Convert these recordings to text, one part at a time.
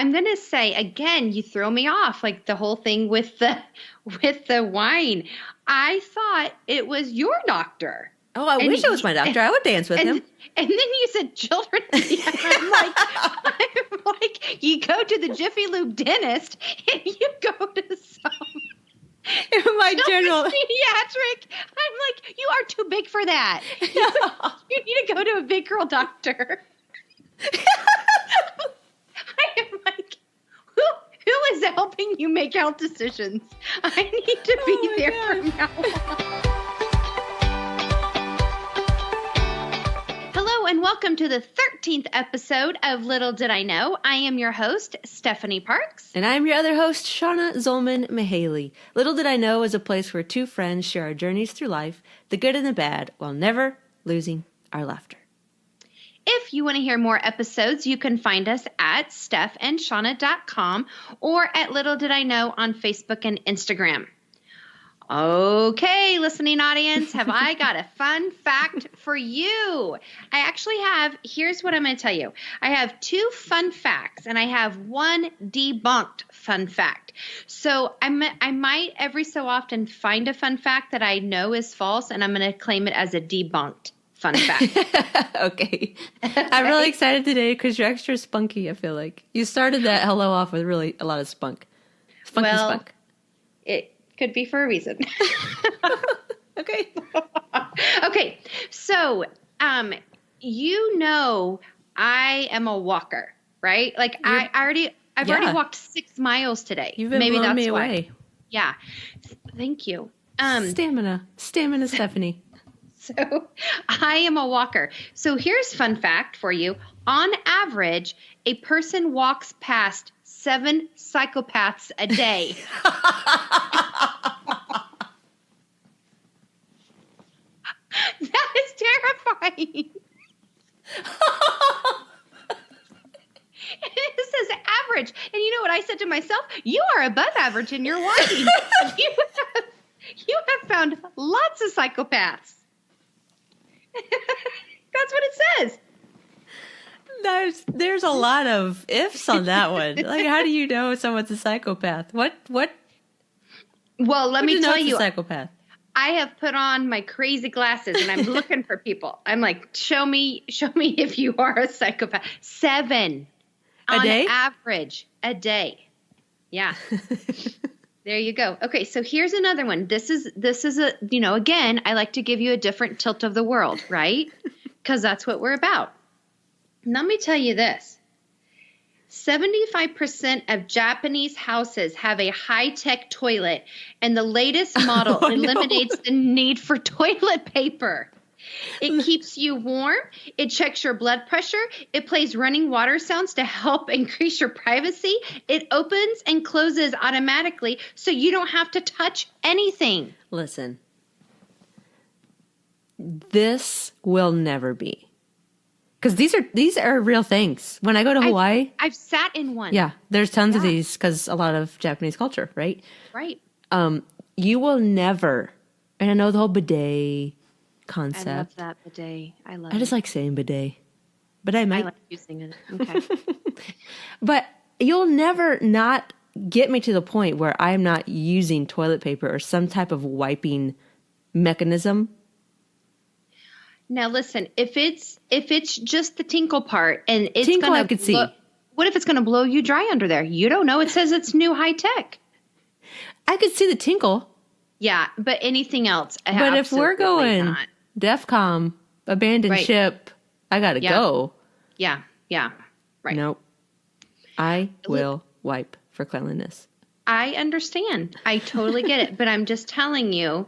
I'm going to say, again, you throw me off, like the whole thing with the wine. I thought it was your doctor. Oh, I wish it was my doctor. I would dance with him. And then you said children. I'm like, you go to the Jiffy Lube dentist and you go to some My general pediatric. I'm like, you are too big for that. You need to go to a big girl doctor. I am like, who is helping you make health decisions? I need to be there from now on. Hello and welcome to the 13th episode of Little Did I Know. I am your host, Stephanie Parks. And I'm your other host, Shauna Zolman-Mihaly. Little Did I Know is a place where two friends share our journeys through life, the good and the bad, while never losing our laughter. If you want to hear more episodes, you can find us at stephandshauna.com or at Little Did I Know on Facebook and Instagram. Okay, listening audience, have I got a fun fact for you? I actually have, here's what I'm going to tell you. I have two fun facts and I have one debunked fun fact. So I might every so often find a fun fact that I know is false and I'm going to claim it as a debunked fun fact. Okay. I'm really excited today because you're extra spunky, I feel like. You started that hello off with really a lot of spunk. Spunky spunk. It could be for a reason. Okay. Okay. So, you know, I am a walker, right? Like I've already walked 6 miles today. You've been blowing me away. Yeah. Thank you. Stamina, Stephanie. So I am a walker. So here's fun fact for you. On average, a person walks past 7 psychopaths a day. That is terrifying. This is average. And you know what I said to myself? You are above average in your walking. You have found lots of psychopaths. That's what it says. There's a lot of ifs on that one. Like, how do you know someone's a psychopath? What? Well, let me tell you, a psychopath. I have put on my crazy glasses and I'm looking for people. I'm like, show me if you are a psychopath. 7 on average a day. Yeah. There you go. Okay, so here's another one. This is a, again, I like to give you a different tilt of the world, right? Because that's what we're about. Let me tell you this. 75% of Japanese houses have a high-tech toilet, and the latest model eliminates the need for toilet paper. It keeps you warm. It checks your blood pressure. It plays running water sounds to help increase your privacy. It opens and closes automatically so you don't have to touch anything. Listen, this will never be. Because these are real things. When I go to Hawaii. I've sat in one. Yeah, there's tons of these because a lot of Japanese culture, right? Right. You will never, and I know the whole bidet concept. I love that bidet. I just like saying bidet. But I might. I like using it. Okay. But you'll never not get me to the point where I'm not using toilet paper or some type of wiping mechanism. Now listen, if it's just the tinkle part and it's tinkle, I could see. What if it's going to blow you dry under there? You don't know. It says it's new high tech. I could see the tinkle. Yeah, but anything else? But if we're going DEFCON, abandoned ship, I gotta go. Yeah, right. Nope. I will wipe for cleanliness. I understand. I totally get it. But I'm just telling you,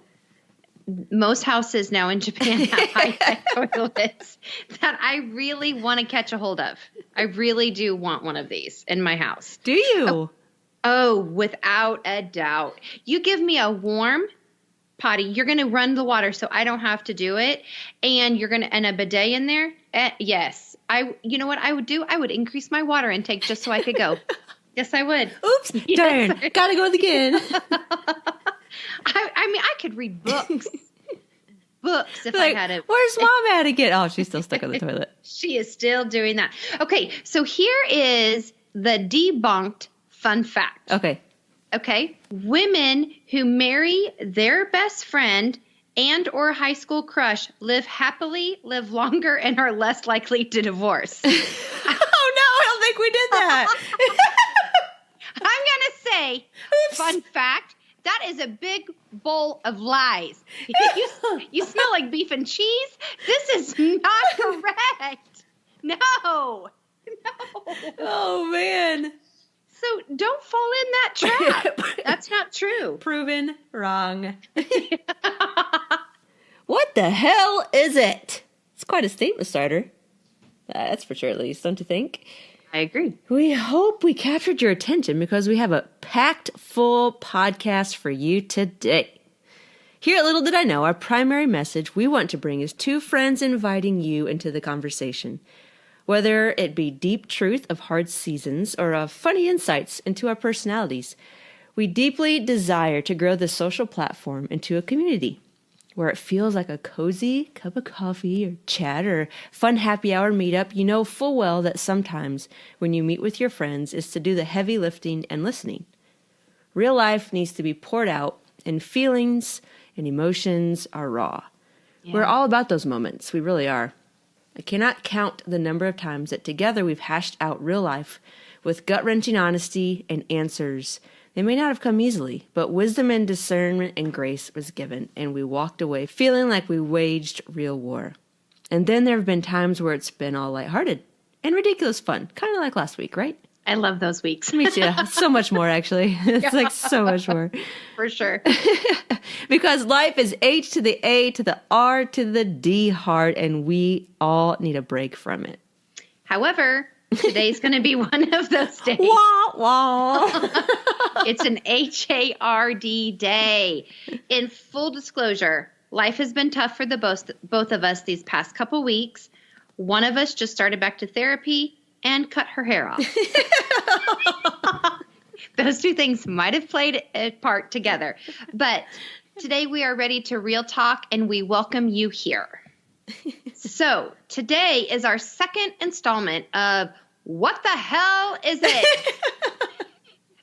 most houses now in Japan have high-tech toilets that I really want to catch a hold of. I really do want one of these in my house. Do you? Oh, without a doubt. You give me a warm potty, you're going to run the water so I don't have to do it. And and a bidet in there. Yes. You know what I would do? I would increase my water intake just so I could go. Yes, I would. Oops. Yes, darn. Gotta go again. I mean, I could read books. If I had it. Where's Mom at again? Oh, she's still stuck on the toilet. She is still doing that. Okay, so here is the debunked fun fact. Okay. Okay. Women who marry their best friend and or high school crush live happily, live longer, and are less likely to divorce. Oh, no, I don't think we did that. I'm going to say, fun fact, that is a big bowl of lies. You smell like beef and cheese? This is not correct. No. Oh, man. So don't fall in that trap. That's not true. Proven wrong. What the hell is it? It's quite a statement starter. That's for sure, at least, don't you think? I agree. We hope we captured your attention because we have a packed full podcast for you today. Here at Little Did I Know, our primary message we want to bring is two friends inviting you into the conversation. Whether it be deep truth of hard seasons or funny insights into our personalities, we deeply desire to grow this social platform into a community where it feels like a cozy cup of coffee or chat or fun happy hour meetup. You know full well that sometimes when you meet with your friends is to do the heavy lifting and listening. Real life needs to be poured out and feelings and emotions are raw. Yeah. We're all about those moments. We really are. I cannot count the number of times that together we've hashed out real life with gut-wrenching honesty and answers. They may not have come easily, but wisdom and discernment and grace was given, and we walked away feeling like we waged real war. And then there have been times where it's been all lighthearted and ridiculous fun, kind of like last week, right? I love those weeks. Me too. So much more, actually. It's like so much more. For sure. Because life is H to the A to the R to the D hard, and we all need a break from it. However, today's going to be one of those days. Wah, wah. It's an HARD day. In full disclosure, life has been tough for the both of us these past couple weeks. One of us just started back to therapy and cut her hair off. Those two things might have played a part together. But today we are ready to real talk, and we welcome you here. So today is our second installment of What the Hell Is It?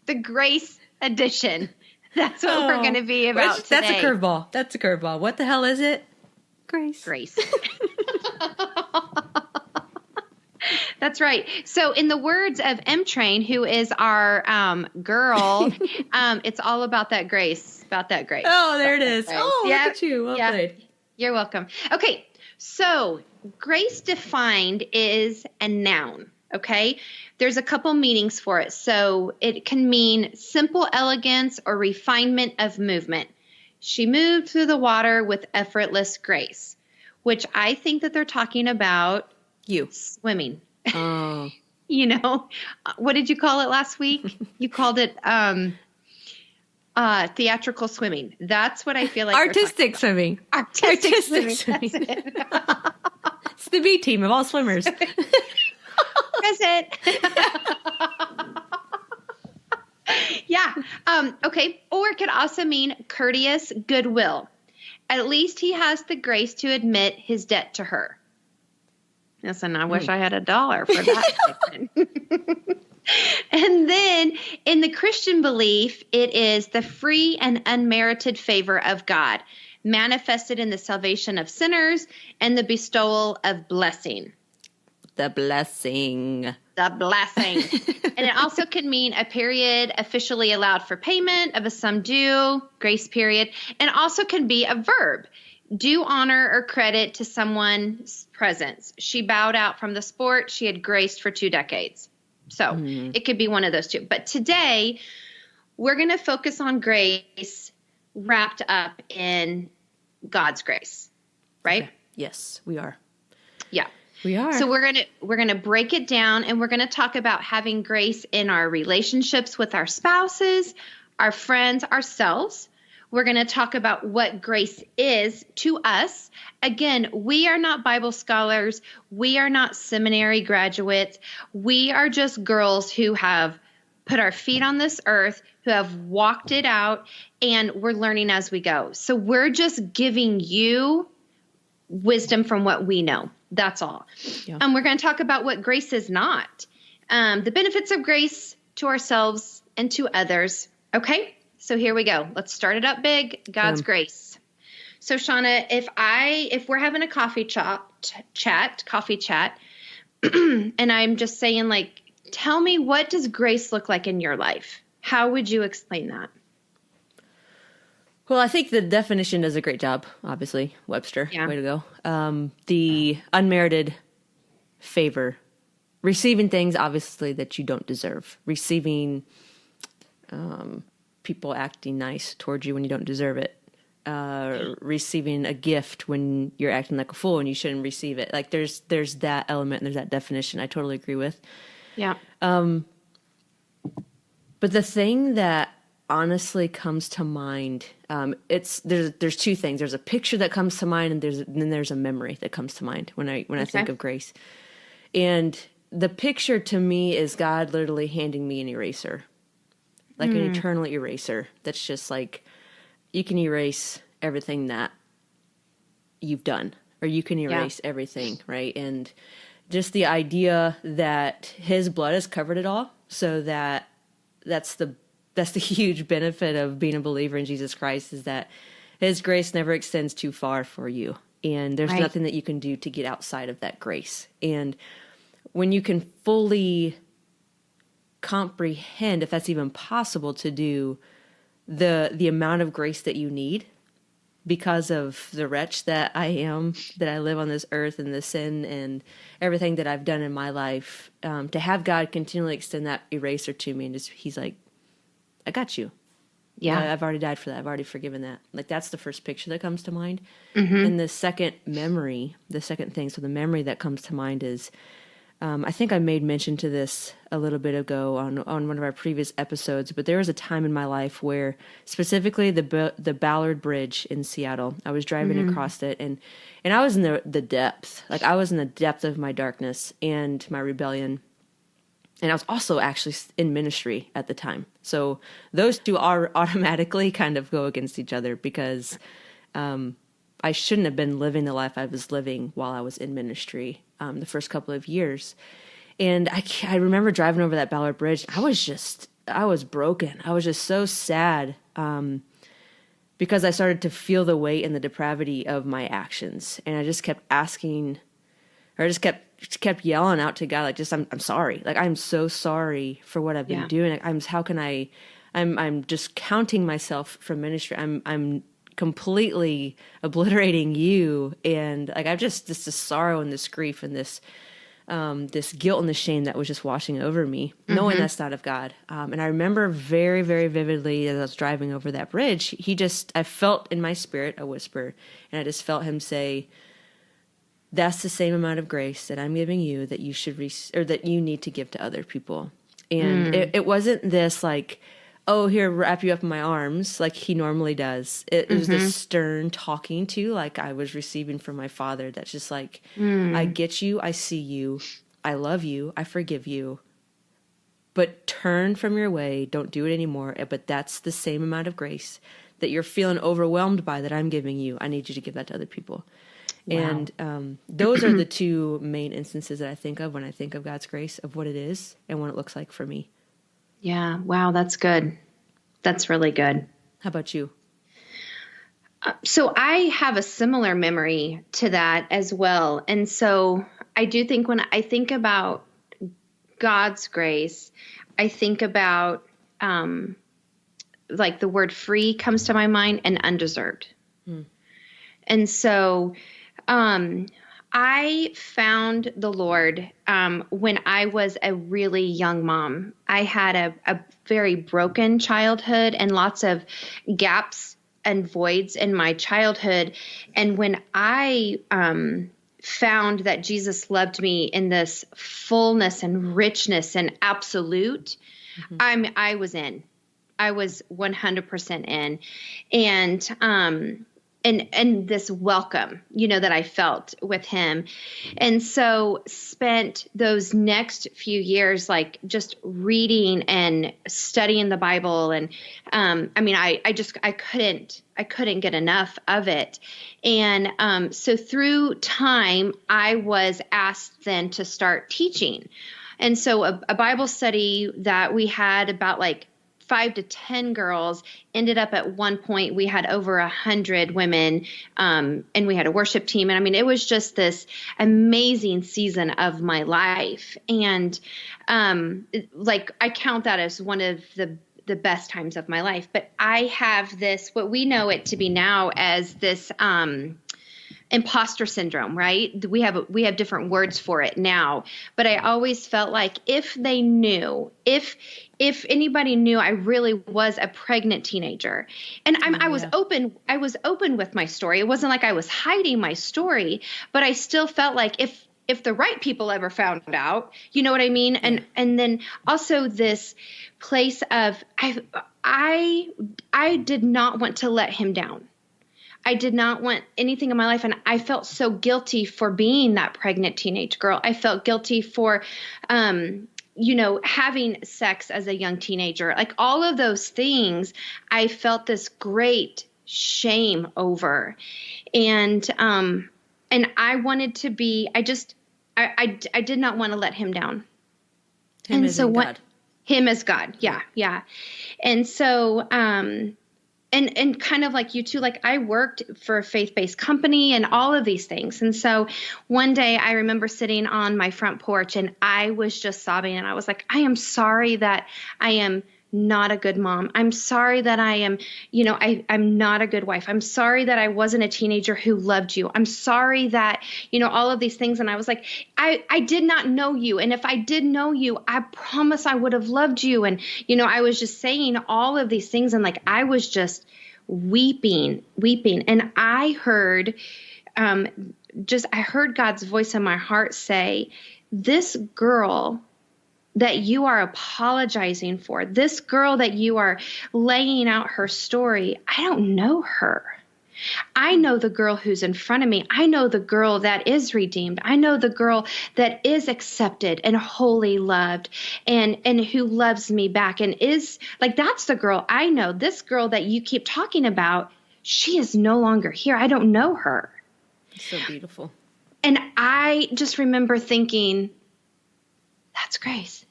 The Grace Edition. That's what we're going to be about today. That's a curveball. That's a curveball. What the hell is it? Grace. Grace. That's right. So in the words of M Train, who is our girl, it's all about that grace. About that grace. Oh, there it is. Oh, yep. Look at you. Well played. You're welcome. Okay. So grace defined is a noun. Okay. There's a couple meanings for it. So it can mean simple elegance or refinement of movement. She moved through the water with effortless grace, which I think that they're talking about swimming. Oh. You know, what did you call it last week? You called it theatrical swimming. That's what I feel like. Artistic swimming. Artistic swimming. That's it. It's the B team of all swimmers. That's it. Yeah. Okay. Or it could also mean courteous goodwill. At least he has the grace to admit his debt to her. Listen, I wish I had $1 for that. And then in the Christian belief, it is the free and unmerited favor of God, manifested in the salvation of sinners and the bestowal of blessing. The blessing. The blessing. And it also can mean a period officially allowed for payment of a sum due, grace period, and also can be a verb. Do honor or credit to someone's presence. She bowed out from the sport. She had graced for 2 decades. So it could be one of those two. But today, we're going to focus on grace wrapped up in God's grace, right? Okay. Yes, we are. Yeah. We are. So we're going to break it down, and we're going to talk about having grace in our relationships with our spouses, our friends, ourselves. We're going to talk about what grace is to us. Again, we are not Bible scholars. We are not seminary graduates. We are just girls who have put our feet on this earth, who have walked it out, and we're learning as we go. So we're just giving you wisdom from what we know. That's all. Yeah. We're going to talk about what grace is not. the benefits of grace to ourselves and to others. Okay, so here we go. Let's start it up big. God's grace. So Shauna, if we're having a coffee chat, and I'm just saying, like, tell me, what does grace look like in your life? How would you explain that? Well, I think the definition does a great job, obviously. Webster, way to go. The unmerited favor, receiving things, obviously, that you don't deserve. Receiving people acting nice towards you when you don't deserve it. Receiving a gift when you're acting like a fool and you shouldn't receive it. Like there's that element and there's that definition I totally agree with. Yeah. But the thing that honestly comes to mind, there's two things. There's a picture that comes to mind and then there's a memory that comes to mind when I think of grace. And the picture to me is God literally handing me an eraser. Like an eternal eraser that's just like, you can erase everything that you've done, or you can erase everything, right? And just the idea that his blood has covered it all, so that's the huge benefit of being a believer in Jesus Christ, is that his grace never extends too far for you. And there's nothing that you can do to get outside of that grace. And when you can fully comprehend, if that's even possible to do, the amount of grace that you need because of the wretch that I am, that I live on this earth and the sin and everything that I've done in my life, to have God continually extend that eraser to me and he's like, I got you. Yeah. I've already died for that. I've already forgiven that. Like, that's the first picture that comes to mind. And the second memory, so the memory that comes to mind is, I think I made mention to this a little bit ago on one of our previous episodes, but there was a time in my life where, specifically the Ballard Bridge in Seattle, I was driving across it, and I was in the depth. Like, I was in the depth of my darkness and my rebellion, and I was also actually in ministry at the time. So those two are automatically kind of go against each other, because I shouldn't have been living the life I was living while I was in ministry the first couple of years. And I remember driving over that Ballard Bridge. I was broken. I was just so sad because I started to feel the weight and the depravity of my actions. And I just kept asking, or I just kept yelling out to God, like, I'm sorry. Like, I'm so sorry for what I've been doing. I'm just counting myself from ministry. I'm completely obliterating you, and like, I've just this sorrow and this grief and this guilt and the shame that was just washing over me, knowing that's not of God. And I remember very, very vividly, as I was driving over that bridge, I felt in my spirit a whisper, and I just felt him say, that's the same amount of grace that I'm giving you that you should or that you need to give to other people. And it wasn't this like, oh, here, wrap you up in my arms, like he normally does. It was this stern talking to, like I was receiving from my Father, that's just like, I get you, I see you, I love you, I forgive you, but turn from your way, don't do it anymore. But that's the same amount of grace that you're feeling overwhelmed by that I'm giving you. I need you to give that to other people. Wow. And those are the two main instances that I think of when I think of God's grace, of what it is and what it looks like for me. Yeah. Wow. That's good. That's really good. How about you? So I have a similar memory to that as well. And so I do think when I think about God's grace, I think about like the word free comes to my mind, and undeserved. And so I found the Lord when I was a really young mom. I had a very broken childhood and lots of gaps and voids in my childhood. And when I found that Jesus loved me in this fullness and richness and absolute, I was in. I was 100% in. And this welcome, that I felt with him. And so spent those next few years, like just reading and studying the Bible. And, I couldn't get enough of it. And, so through time, I was asked then to start teaching. And so a Bible study that we had about like 5 to 10 girls ended up at one point, we had over 100 women, and we had a worship team. And I mean, it was just this amazing season of my life. And, like, I count that as one of the best times of my life. But I have this, what we know it to be now as this, imposter syndrome, right? We have different words for it now, but I always felt like if they knew, if anybody knew I really was a pregnant teenager, and I was open with my story. It wasn't like I was hiding my story, but I still felt like if the right people ever found out, you know what I mean? And then also this place of I did not want to let him down. I did not want anything in my life. And I felt so guilty for being that pregnant teenage girl. I felt guilty for, having sex as a young teenager. Like all of those things, I felt this great shame over. And I wanted to be, I did not want to let him down. Him as God. Him as God. Yeah. Yeah. And so, and kind of like you too, like I worked for a faith-based company and all of these things. And so one day I remember sitting on my front porch and I was just sobbing and I was like, I am sorry that I am not a good mom. I'm sorry that I am, I'm not a good wife. I'm sorry that I wasn't a teenager who loved you. I'm sorry that, all of these things. And I was like, I did not know you. And if I did know you, I promise I would have loved you. And, I was just saying all of these things. And like, I was just weeping. And I heard, I heard God's voice in my heart say, this girl that you are apologizing for, this girl that you are laying out her story, I don't know her. I know the girl who's in front of me. I know the girl that is redeemed. I know the girl that is accepted and wholly loved and who loves me back and is like, that's the girl I know. This girl that you keep talking about, she is no longer here. I don't know her. It's so beautiful. And I just remember thinking, that's grace.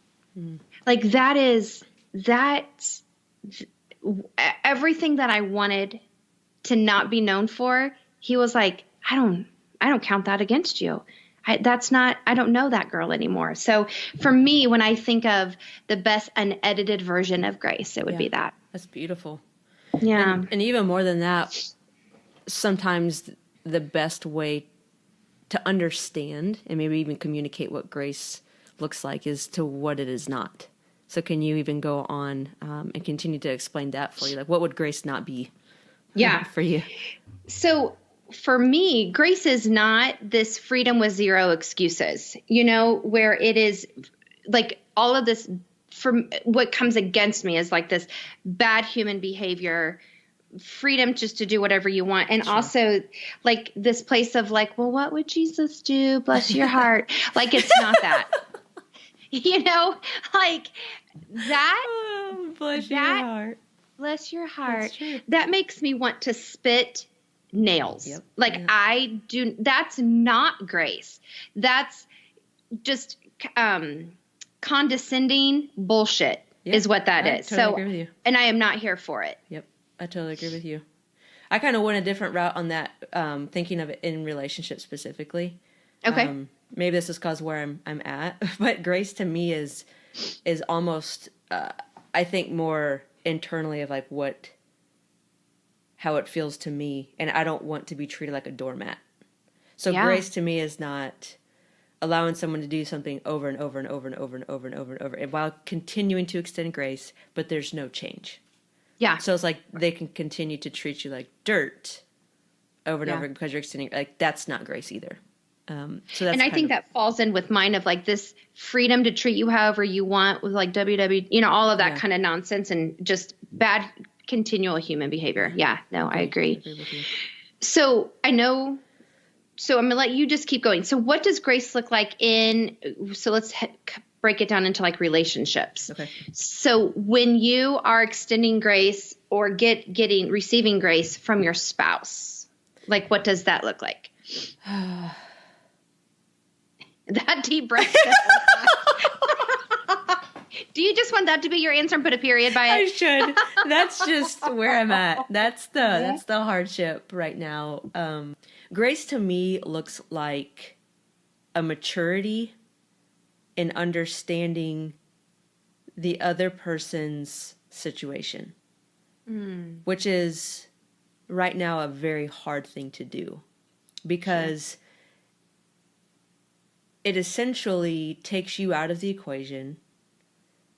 Like that's everything that I wanted to not be known for. He was like, I don't count that against you. I don't know that girl anymore. So for me, when I think of the best unedited version of grace, it would be that. That's beautiful. Yeah. And even more than that, sometimes the best way to understand and maybe even communicate what grace looks like is to what it is not. So can you even go on and continue to explain that for you? Like, what would grace not be for you? So for me, grace is not this freedom with zero excuses, where it is like all of this from what comes against me is like this bad human behavior, freedom just to do whatever you want. And also like this place of like, well, what would Jesus do? Bless your heart. Like, it's not that. Like that. Oh, bless your heart. Bless your heart. That makes me want to spit nails. Yep. Like that's not grace. That's just condescending bullshit is what that is. Totally agree with you. And I am not here for it. Yep. I totally agree with you. I kind of went a different route on that, thinking of it in relationships specifically. Okay. Maybe this is because where I'm at, but grace to me is almost, I think more internally of like how it feels to me. And I don't want to be treated like a doormat. So grace to me is not allowing someone to do something over and over and over and over and over and over and over and while continuing to extend grace, but there's no change. Yeah. So it's like they can continue to treat you like dirt over and over because you're extending, like that's not grace either. So that's, and I think that falls in with mine of like this freedom to treat you however you want with like WW, all of that kind of nonsense and just bad continual human behavior. Yeah, no, I agree. I agree with you. So I'm going to let you just keep going. So what does grace look like so let's break it down into like relationships. Okay. So when you are extending grace or receiving grace from your spouse, like what does that look like? That deep breath. Do you just want that to be your answer and put a period by it? I should. That's just where I'm at. That's the hardship right now. Grace to me looks like a maturity in understanding the other person's situation, which is right now a very hard thing to do, because it essentially takes you out of the equation.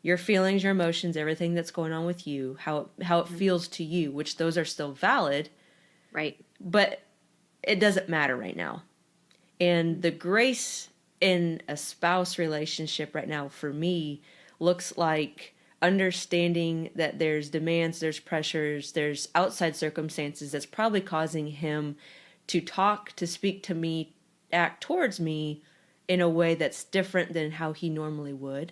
Your feelings, your emotions, everything that's going on with you, how it feels to you, which those are still valid. Right. But it doesn't matter right now. And the grace in a spouse relationship right now for me looks like understanding that there's demands, there's pressures, there's outside circumstances that's probably causing him to talk, to speak to me, act towards me in a way that's different than how he normally would.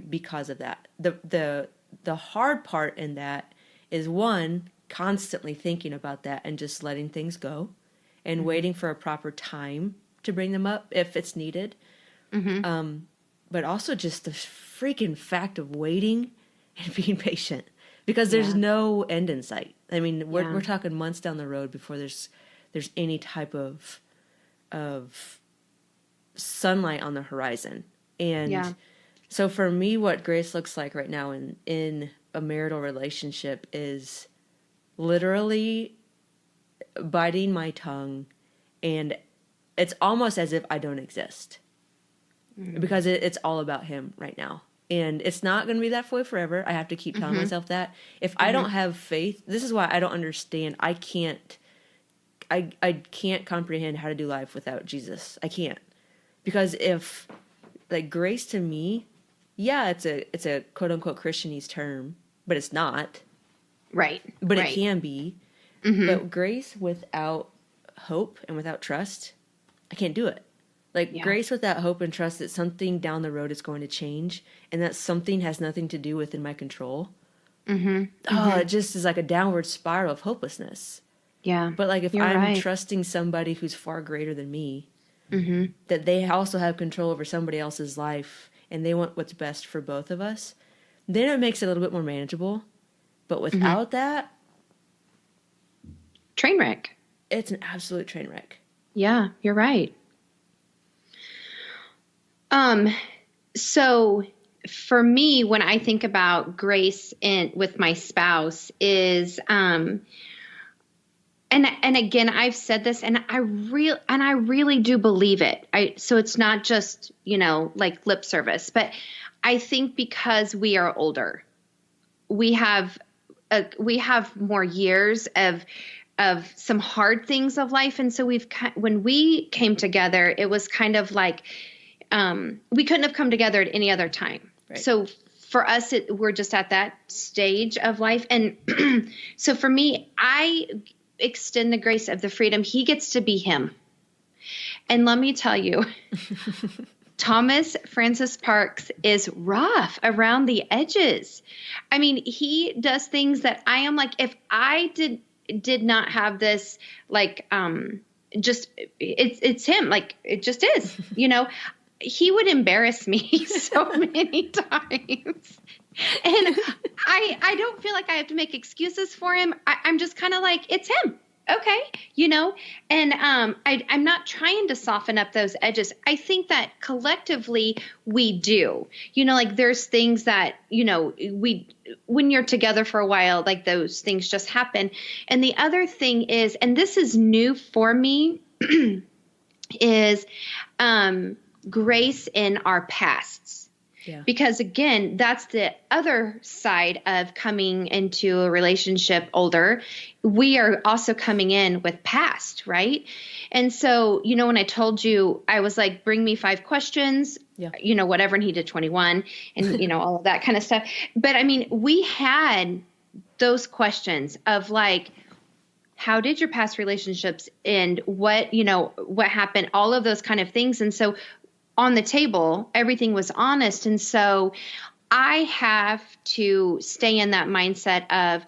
Because of that. The hard part in that is, one, constantly thinking about that and just letting things go and waiting for a proper time to bring them up if it's needed. But also just the freaking fact of waiting and being patient, because there's no end in sight. I mean, we're talking months down the road before there's any type of sunlight on the horizon. And so for me, what grace looks like right now in a marital relationship is literally biting my tongue, and it's almost as if I don't exist, because it's all about him right now. And it's not going to be that way forever. I have to keep telling myself that. If I don't have faith, this is why I don't understand. I can't comprehend how to do life without Jesus. I can't. Because if, like, grace to me, it's a quote unquote Christianese term, but it's not. Right. But it can be. But grace without hope and without trust, I can't do it. Like, grace without hope and trust that something down the road is going to change, and that something has nothing to do within my control. It just is like a downward spiral of hopelessness. Yeah. But like, if I'm trusting somebody who's far greater than me, that they also have control over somebody else's life, and they want what's best for both of us, then it makes it a little bit more manageable. But without that, train wreck. It's an absolute train wreck. Yeah, you're right. So for me, when I think about grace with my spouse is, and again, I've said this, and I really do believe it. So it's not just, like lip service, but I think because we are older, we have more years of some hard things of life. And so when we came together, it was kind of like, we couldn't have come together at any other time. Right. So for us, we're just at that stage of life. And so for me, I extend the grace of the freedom. He gets to be him. And let me tell you, Thomas Francis Parks is rough around the edges. I mean, he does things that I am like, if I did not have this, like, just, it's him. Like, it just is, he would embarrass me so many times. And I don't feel like I have to make excuses for him. I'm just kind of like, it's him. Okay. And I'm not trying to soften up those edges. I think that collectively we do, like there's things that, when you're together for a while, like those things just happen. And the other thing is, and this is new for me, is grace in our pasts. Yeah. Because again, that's the other side of coming into a relationship older. We are also coming in with past, right? And so, when I told you, I was like, bring me 5 questions, whatever. And he did 21 and, all of that kind of stuff. But I mean, we had those questions of like, how did your past relationships end? What happened? All of those kind of things. And so on the table, everything was honest. And so I have to stay in that mindset of,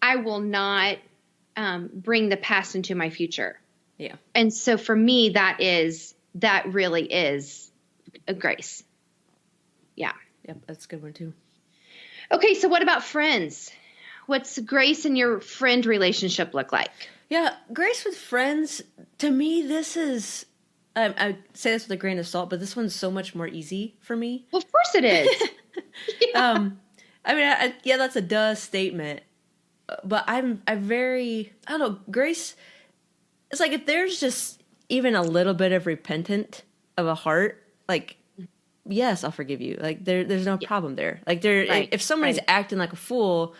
I will not bring the past into my future. Yeah. And so for me, that really is a grace. Yeah. Yep, that's a good one too. Okay, so what about friends? What's grace in your friend relationship look like? Yeah, grace with friends, to me, this is, I say this with a grain of salt, but this one's so much more easy for me. Well, of course it is. Yeah. I mean, yeah, that's a duh statement, but I'm very, I don't know, grace, it's like if there's just even a little bit of repentant of a heart, like, yes, I'll forgive you. Like, there's no problem there. Like, if somebody's acting like a fool,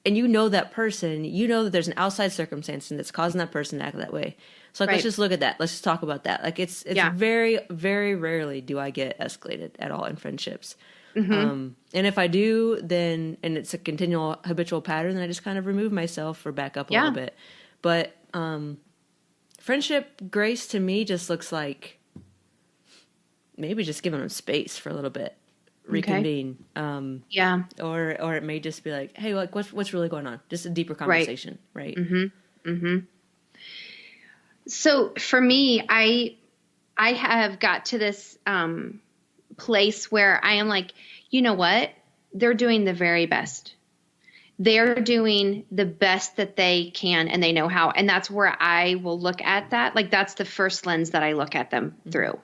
and you know that person, you know that there's an outside circumstance that's causing that person to act that way. So like, let's just look at that. Let's just talk about that. Like it's very, very rarely do I get escalated at all in friendships. Mm-hmm. And if I do, then, and it's a continual habitual pattern, then I just kind of remove myself or back up a little bit. But friendship grace to me just looks like maybe just giving them space for a little bit. Reconvene. Or it may just be like, hey, like what's really going on? Just a deeper conversation, right? Mm-hmm. Mm-hmm. So for me, I have got to this place where I am like, you know what? They're doing the very best. They're doing the best that they can and they know how. And that's where I will look at that. Like that's the first lens that I look at them through.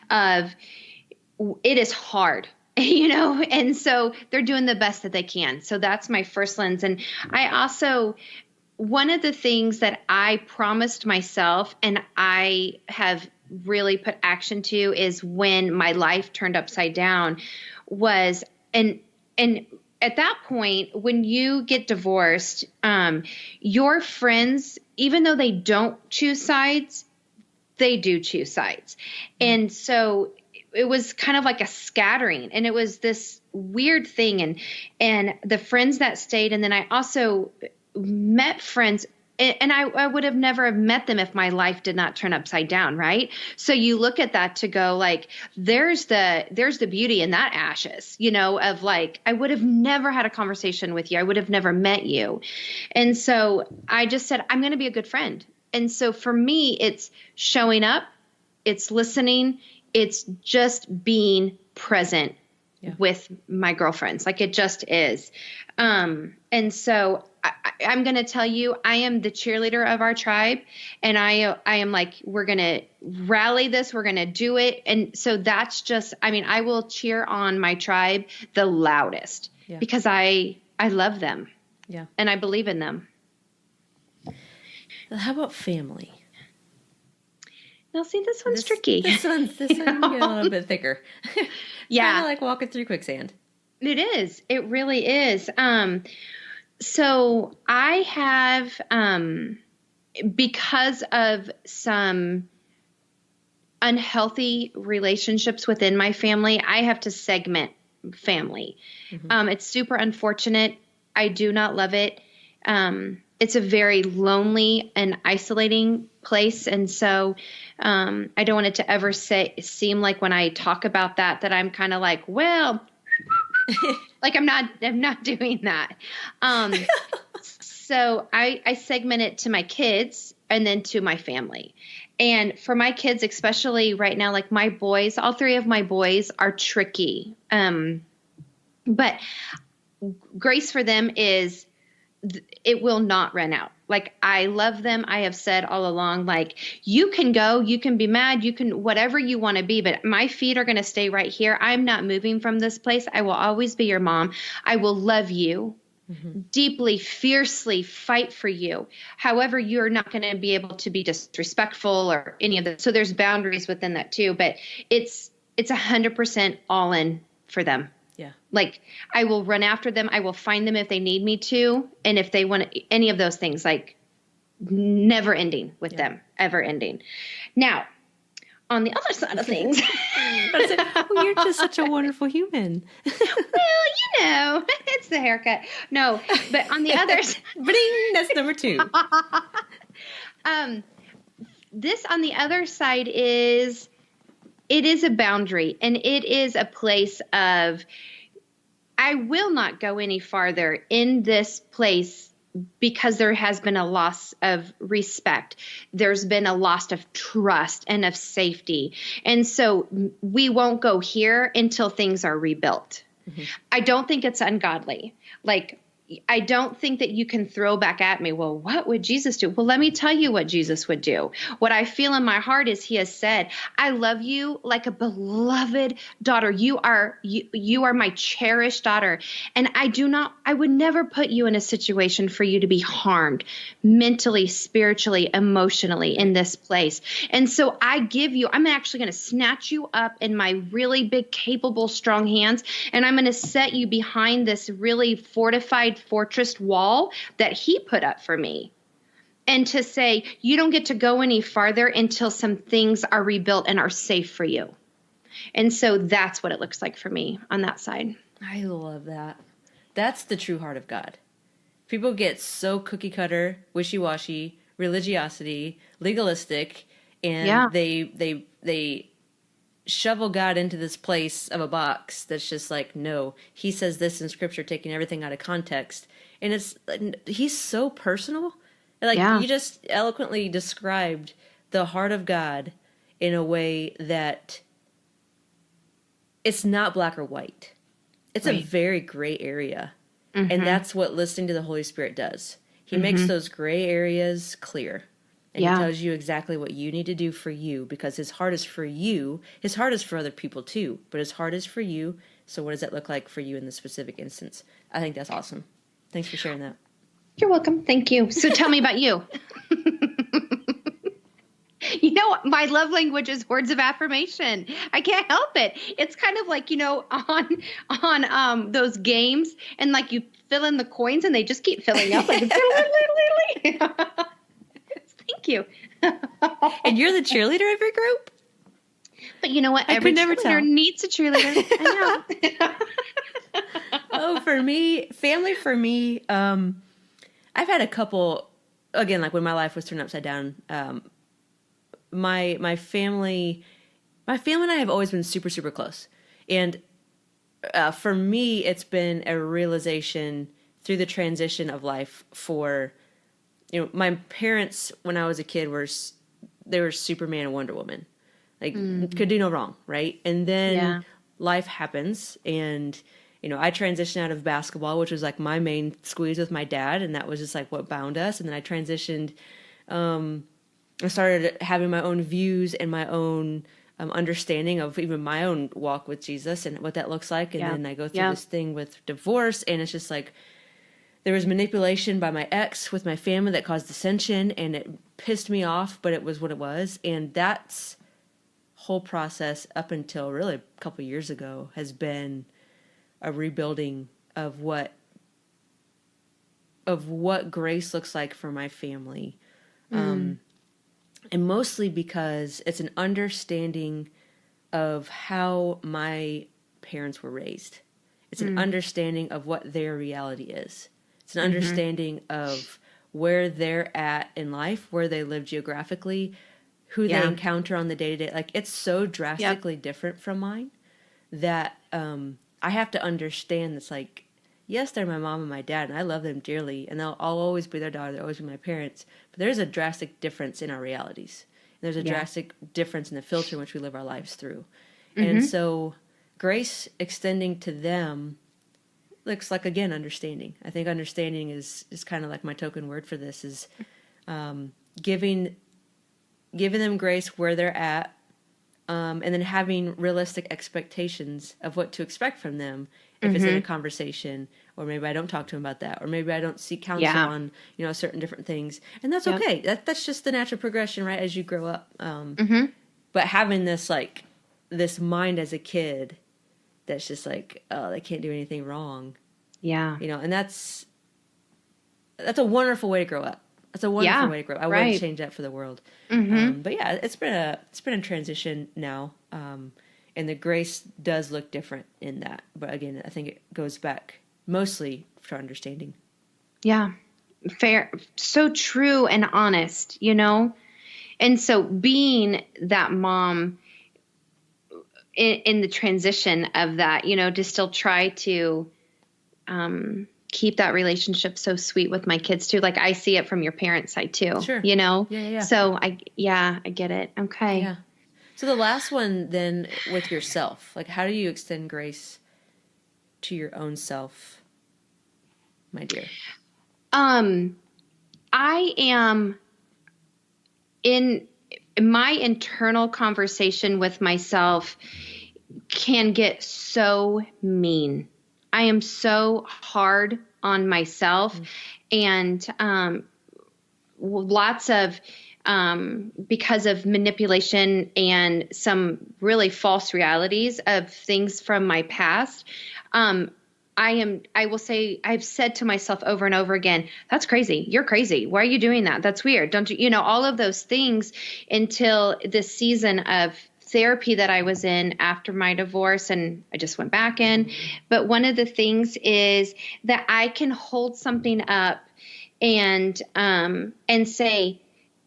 It is hard. And so they're doing the best that they can. So that's my first lens. And I also, one of the things that I promised myself and I have really put action to is when my life turned upside down was, and at that point, when you get divorced, your friends, even though they don't choose sides, they do choose sides. And so it was kind of like a scattering and it was this weird thing. And the friends that stayed, and then I also met friends and I would have never have met them if my life did not turn upside down. Right. So you look at that to go like, there's the beauty in that ashes, of like, I would have never had a conversation with you. I would have never met you. And so I just said, I'm going to be a good friend. And so for me, it's showing up, it's listening, it's just being present with my girlfriends. Like it just is. And so I'm going to tell you, I am the cheerleader of our tribe. And I am like, we're going to rally this. We're going to do it. And so that's just, I will cheer on my tribe the loudest because I love them. Yeah. And I believe in them. How about family? Now, see, this one's tricky. This one get a little bit thicker. Yeah. Kind of like walking through quicksand. It is. It really is. So I have, because of some unhealthy relationships within my family, I have to segment family. Mm-hmm. It's super unfortunate. I do not love it. It's a very lonely and isolating place. And so I don't want it to ever seem like when I talk about that I'm kind of like, well, like I'm not doing that. So I segment it to my kids and then to my family. And for my kids, especially right now, like my boys, all three of my boys are tricky. But grace for them is it will not run out. Like I love them. I have said all along, like you can go, you can be mad, you can whatever you want to be, but my feet are going to stay right here. I'm not moving from this place. I will always be your mom. I will love you deeply, fiercely, fight for you. However, you're not going to be able to be disrespectful or any of that. So there's boundaries within that too, but it's 100% all in for them. Yeah. Like I will run after them. I will find them if they need me to. And if they want any of those things, like never ending with them, ever ending. Now, on the other side of things. Well, you're just such a wonderful human. Well, it's the haircut. No, but on the other side. Bling, that's number 2. This on the other side is, it is a boundary and it is a place of, I will not go any farther in this place because there has been a loss of respect. There's been a loss of trust and of safety. And so we won't go here until things are rebuilt. I don't think it's ungodly. Like, I don't think that you can throw back at me, well, what would Jesus do? Well, let me tell you what Jesus would do. What I feel in my heart is he has said, I love you like a beloved daughter. You are my cherished daughter. And I would never put you in a situation for you to be harmed mentally, spiritually, emotionally in this place. And so I'm actually going to snatch you up in my really big, capable, strong hands. And I'm going to set you behind this really fortified fortress wall that he put up for me. And to say, you don't get to go any farther until some things are rebuilt and are safe for you. And so that's what it looks like for me on that side. I love that. That's the true heart of God. People get so cookie cutter, wishy-washy, religiosity, legalistic, and they shovel God into this place of a box that's just like, no, he says this in scripture, taking everything out of context. And he's so personal. Like you just eloquently described the heart of God in a way that it's not black or white. It's a very gray area. And that's what listening to the Holy Spirit does. He makes those gray areas clear. And he tells you exactly what you need to do for you, because his heart is for you. His heart is for other people too, but his heart is for you. So what does that look like for you in this specific instance? I think that's awesome. Thanks for sharing that. You're welcome. Thank you. So tell me about you. You know, my love language is words of affirmation. I can't help it. It's kind of like, on those games, and like you fill in the coins and they just keep filling up. Like, thank you. And you're the cheerleader of your group? But you know what? Every cheerleader needs a cheerleader. I know. Oh, family for me, I've had a couple, again, like when my life was turned upside down, my family and I have always been super, super close. And for me, it's been a realization through the transition of life for, my parents, when I was a kid, they were Superman and Wonder Woman. Like, could do no wrong, right? And then life happens, and, I transitioned out of basketball, which was like my main squeeze with my dad, and that was just like what bound us. And then I transitioned, I started having my own views and my own understanding of even my own walk with Jesus and what that looks like. And then I go through this thing with divorce, and it's just like there was manipulation by my ex with my family that caused dissension, and it pissed me off, but it was what it was. And that's whole process up until really a couple years ago has been a rebuilding of what grace looks like for my family. And mostly because it's an understanding of how my parents were raised. It's an understanding of what their reality is. It's an understanding of where they're at in life, where they live geographically, who they encounter on the day-to-day. Like, it's so drastically different from mine that I have to understand this, like, yes, they're my mom and my dad, and I love them dearly, and I'll always be their daughter. They'll always be my parents. But there's a drastic difference in our realities. There's a drastic difference in the filter in which we live our lives through. And so grace extending to them looks like, again, understanding. I think understanding is kind of like my token word for this, is giving them grace where they're at, and then having realistic expectations of what to expect from them if it's in a conversation, or maybe I don't talk to them about that, or maybe I don't seek counsel on, certain different things. And that's okay. That's just the natural progression, right, as you grow up. But having this mind as a kid that's just like, oh, they can't do anything wrong. Yeah. And that's a wonderful way to grow up. That's a wonderful way to grow up. I wouldn't change that for the world. But yeah, it's been a transition now. And the grace does look different in that. But again, I think it goes back mostly to understanding. Yeah. Fair. So true and honest, And so being that mom in the transition of that, to still try to keep that relationship so sweet with my kids too. Like, I see it from your parents' side too. Sure. Yeah. So I get it. Okay. Yeah. So the last one then with yourself, like, how do you extend grace to your own self, my dear? I am in my internal conversation with myself can get so mean. I am so hard on myself, and lots of because of manipulation and some really false realities of things from my past. I will say, I've said to myself over and over again, that's crazy. You're crazy. Why are you doing that? That's weird. Don't you, all of those things until this season of therapy that I was in after my divorce, and I just went back in. But one of the things is that I can hold something up and say,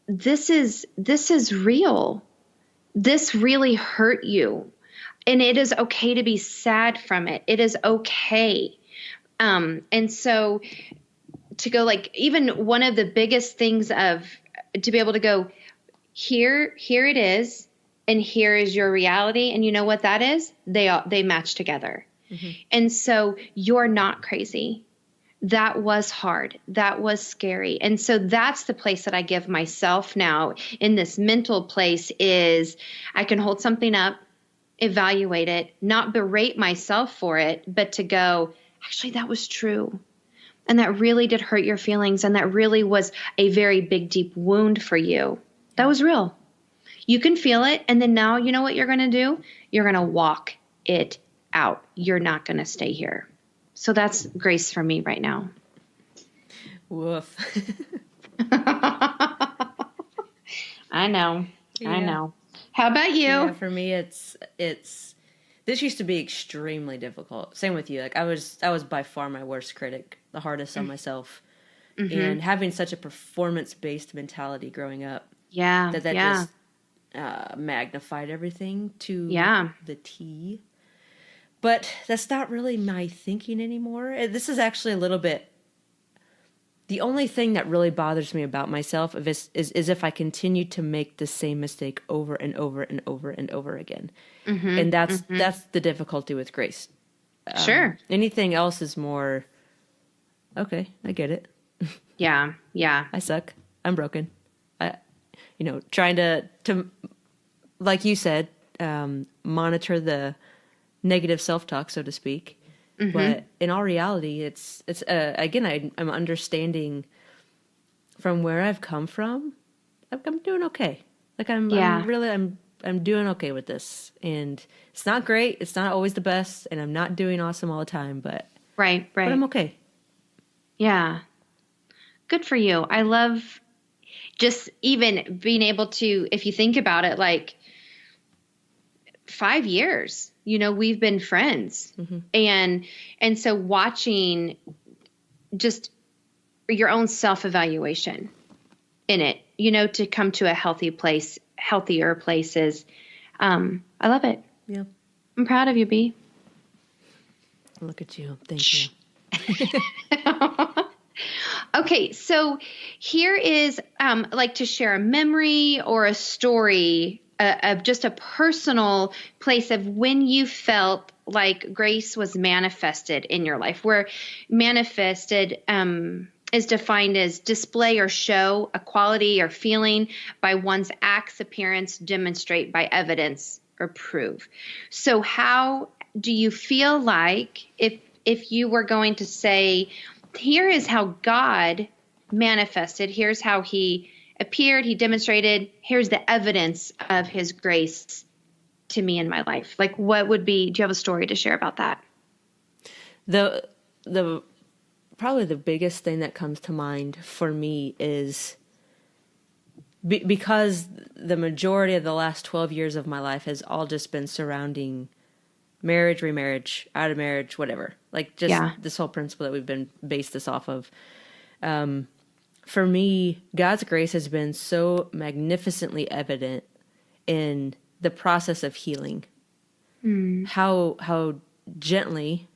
this is real. This really hurt you. And it is okay to be sad from it. It is okay. And so to go, like, even one of the biggest things to be able to go, here it is, and here is your reality. And you know what that is? They match together. Mm-hmm. And so you're not crazy. That was hard. That was scary. And so that's the place that I give myself now in this mental place is I can hold something up, evaluate it, not berate myself for it, but to go, actually, that was true. And that really did hurt your feelings. And that really was a very big, deep wound for you. That was real. You can feel it. And then now, you know what you're going to do? You're going to walk it out. You're not going to stay here. So that's grace for me right now. Woof. I know. Yeah. I know. How about you? Yeah, for me, it's this used to be extremely difficult. Same with you. Like I was by far my worst critic, the hardest on myself, and having such a performance-based mentality growing up. Yeah, that just magnified everything to the T. But that's not really my thinking anymore. This is actually a little bit. The only thing that really bothers me about myself is if I continue to make the same mistake over and over and over and over again. Mm-hmm, and that's the difficulty with grace. Sure. Anything else is more, okay, I get it. Yeah. I suck. I'm broken. Trying to like you said, monitor the negative self-talk, so to speak. Mm-hmm. But in all reality, it's again, I'm understanding from where I've come from. I'm doing okay. Like I'm doing okay with this, and it's not great. It's not always the best, and I'm not doing awesome all the time. But right. But I'm okay. Yeah, good for you. I love just even being able to, if you think about it, like 5 years. We've been friends, and so watching just your own self-evaluation in it, to come to a healthier places. I love it. Yeah. I'm proud of you, B. Look at you. Thank you. Okay. So here is, like to share a memory or a story of just a personal place of when you felt like grace was manifested in your life, where manifested is defined as display or show a quality or feeling by one's acts, appearance, demonstrate by evidence or prove. So how do you feel like if you were going to say, here is how God manifested, here's how he appeared, he demonstrated, here's the evidence of his grace to me in my life. Like what would be, do you have a story to share about that? The probably the biggest thing that comes to mind for me is because the majority of the last 12 years of my life has all just been surrounding marriage, remarriage, out of marriage, whatever. Like just this whole principle that we've been based this off of. For me, God's grace has been so magnificently evident in the process of healing. How gently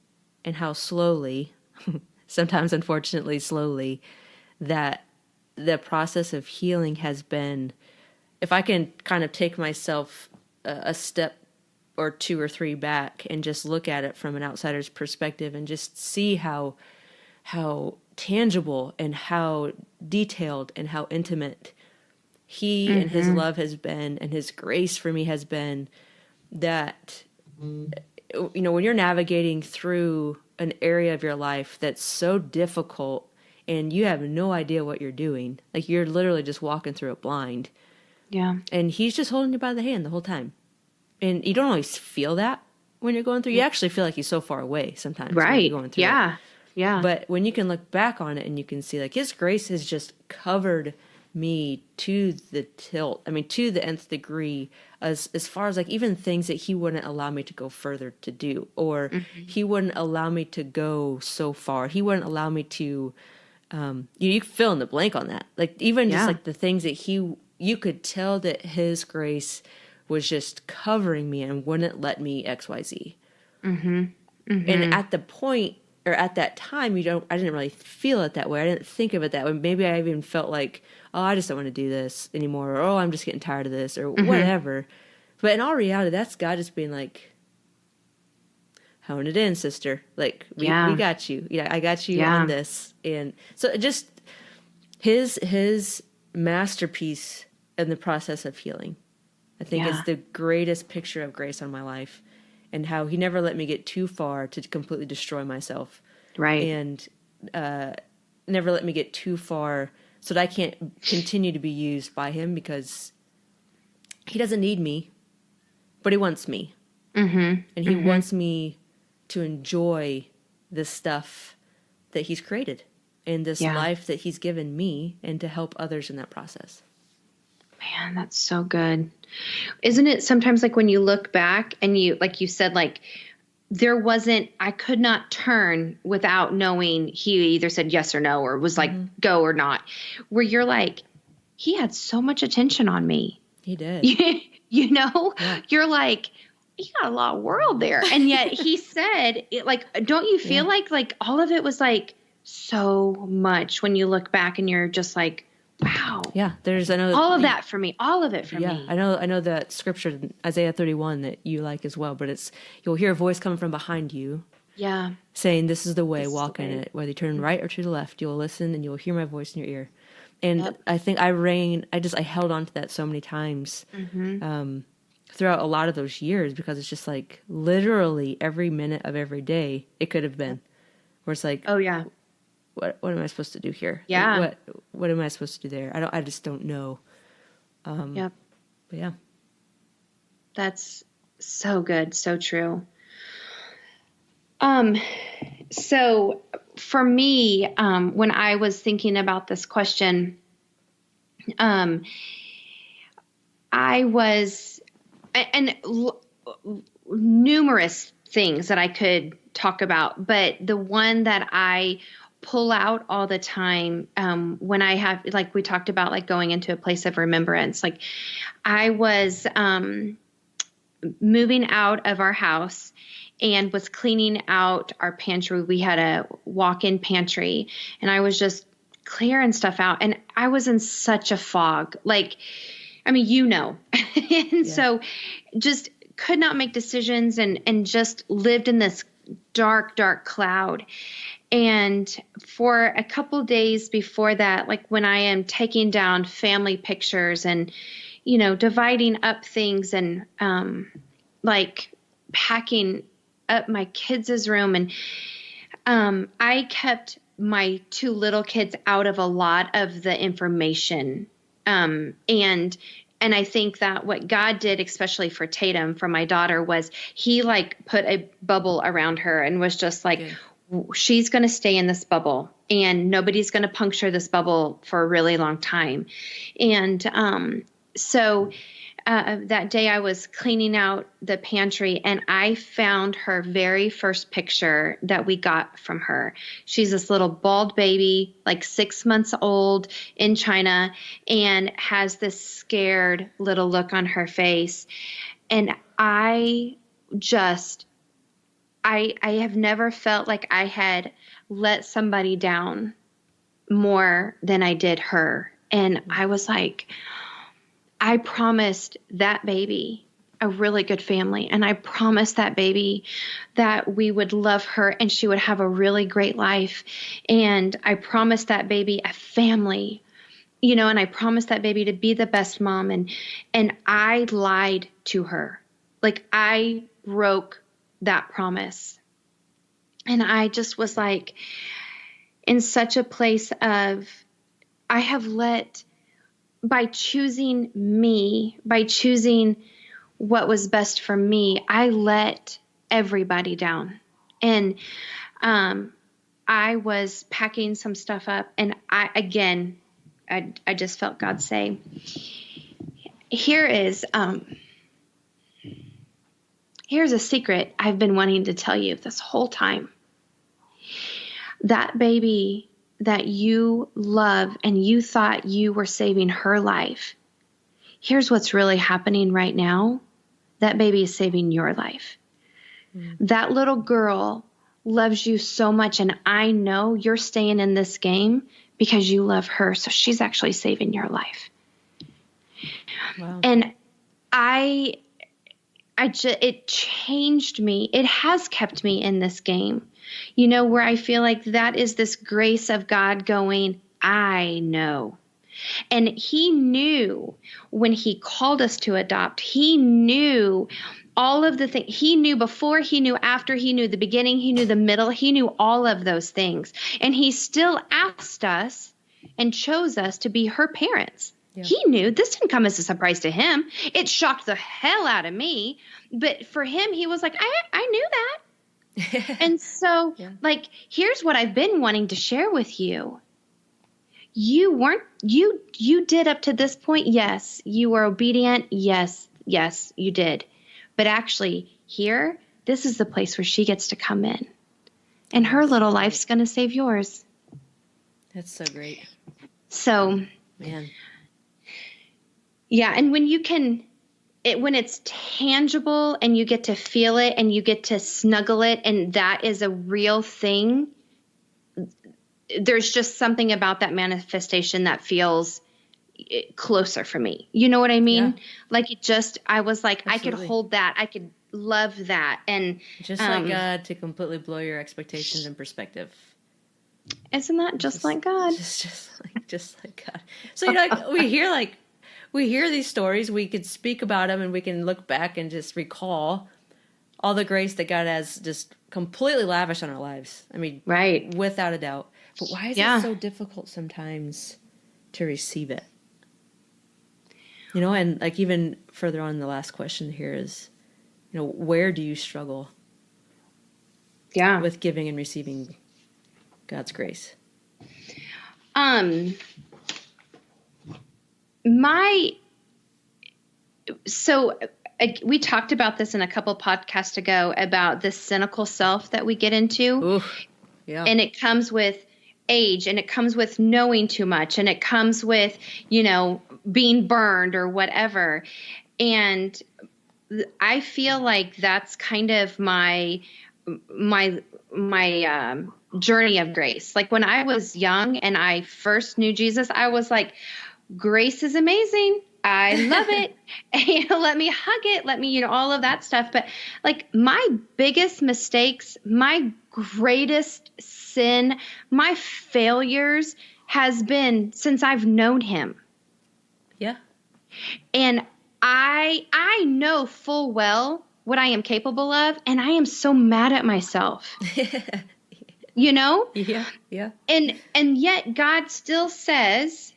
and how slowly, sometimes unfortunately slowly, that the process of healing has been, if I can kind of take myself a step or two or three back and just look at it from an outsider's perspective and just see how tangible and how detailed and how intimate he and his love has been and his grace for me has been, that, you know, when you're navigating through an area of your life that's so difficult and you have no idea what you're doing, like you're literally just walking through it blind. Yeah. And he's just holding you by the hand the whole time. And you don't always feel that when you're going through. You actually feel like he's so far away sometimes. Right. When you're going through Yeah. it. Yeah. But when you can look back on it and you can see like his grace has just covered me to the tilt. I mean, to the nth degree, as far as like even things that he wouldn't allow me to go further to do, or he wouldn't allow me to go so far. He wouldn't allow me to, you can fill in the blank on that. Like even just like the things that you could tell that his grace was just covering me and wouldn't let me XYZ. And at the point, or at that time, I didn't really feel it that way. I didn't think of it that way. Maybe I even felt like, oh, I just don't want to do this anymore, or oh, I'm just getting tired of this, or whatever. But in all reality, that's God just being like, hone it in, sister. Like, we got you. Yeah, I got you on this. And so just his masterpiece in the process of healing, I think is the greatest picture of grace on my life, and how he never let me get too far to completely destroy myself. Right. And never let me get too far so that I can't continue to be used by him, because he doesn't need me, but he wants me. And he wants me to enjoy this stuff that he's created and this life that he's given me, and to help others in that process. Man, that's so good. Isn't it sometimes like when you look back and you, like you said, like I could not turn without knowing he either said yes or no, or was like go or not, where you're like, he had so much attention on me. He did. You know, you're like, he got a lot of world there. And yet he said it, like, don't you feel like all of it was like so much when you look back and you're just like, wow. Yeah, all of that for me. All of it for me. Yeah, I know that scripture in Isaiah 31 that you like as well, but you'll hear a voice coming from behind you. Yeah. Saying, this is the way, walk in it. Whether you turn right or to the left, you'll listen and you'll hear my voice in your ear. And I think I held on to that so many times throughout a lot of those years, because it's just like literally every minute of every day it could have been, where it's like, oh yeah, what am I supposed to do here? Yeah. Like, what am I supposed to do there? I just don't know. But yeah. That's so good. So true. So for me, when I was thinking about this question, I was, and numerous things that I could talk about, but the one that I pull out all the time, when I have, like we talked about, like going into a place of remembrance, like I was, moving out of our house and was cleaning out our pantry. We had a walk-in pantry, and I was just clearing stuff out, and I was in such a fog. Like, I mean, and so just could not make decisions, and just lived in this dark, dark cloud. And for a couple days before that, like when I am taking down family pictures and, dividing up things and, like packing up my kids' room. And, I kept my two little kids out of a lot of the information. And I think that what God did, especially for Tatum, for my daughter, was he like put a bubble around her and was just like, she's going to stay in this bubble, and nobody's going to puncture this bubble for a really long time. And, so, that day I was cleaning out the pantry, and I found her very first picture that we got from her. She's this little bald baby, like 6 months old, in China, and has this scared little look on her face. And I have never felt like I had let somebody down more than I did her. And I was like, I promised that baby a really good family. And I promised that baby that we would love her and she would have a really great life. And I promised that baby a family, and I promised that baby to be the best mom. And I lied to her. Like, I broke that promise. And I just was like in such a place of, I have let, by choosing me, by choosing what was best for me, I let everybody down. And I was packing some stuff up, and I just felt God say, here's a secret I've been wanting to tell you this whole time. That baby that you love and you thought you were saving her life, here's what's really happening right now. That baby is saving your life. That little girl loves you so much, and I know you're staying in this game because you love her, so she's actually saving your life. Wow. And it changed me. It has kept me in this game, where I feel like that is this grace of God going, I know. And he knew when he called us to adopt, he knew all of the things. He knew before, he knew after, he knew the beginning, he knew the middle, he knew all of those things. And he still asked us and chose us to be her parents. Yeah. He knew. This didn't come as a surprise to him. It shocked the hell out of me. But for him, he was like, I knew that. And so, here's what I've been wanting to share with you. You did up to this point. Yes, you were obedient. Yes, you did. But actually here, this is the place where she gets to come in, and her little life's going to save yours. That's so great. So, man. Yeah. And when when it's tangible and you get to feel it and you get to snuggle it, and that is a real thing, there's just something about that manifestation that feels closer for me. You know what I mean? Yeah. I was like, absolutely. I could hold that. I could love that. And just like God to completely blow your expectations in perspective. Isn't that just like God? Just like God. So, we hear these stories, we could speak about them, and we can look back and just recall all the grace that God has just completely lavished on our lives. I mean, right. Without a doubt. But why is it so difficult sometimes to receive it? And even further on, the last question here is, where do you struggle? Yeah. With giving and receiving God's grace? We talked about this in a couple podcasts ago about the cynical self that we get into. Oof. Yeah. And it comes with age, and it comes with knowing too much, and it comes with, being burned or whatever. And I feel like that's kind of my journey of grace. Like when I was young and I first knew Jesus, I was like, grace is amazing. I love it. Let me hug it. Let me, all of that stuff. But like my biggest mistakes, my greatest sin, my failures has been since I've known him. Yeah. And I know full well what I am capable of, and I am so mad at myself. Yeah. Yeah. And yet God still says,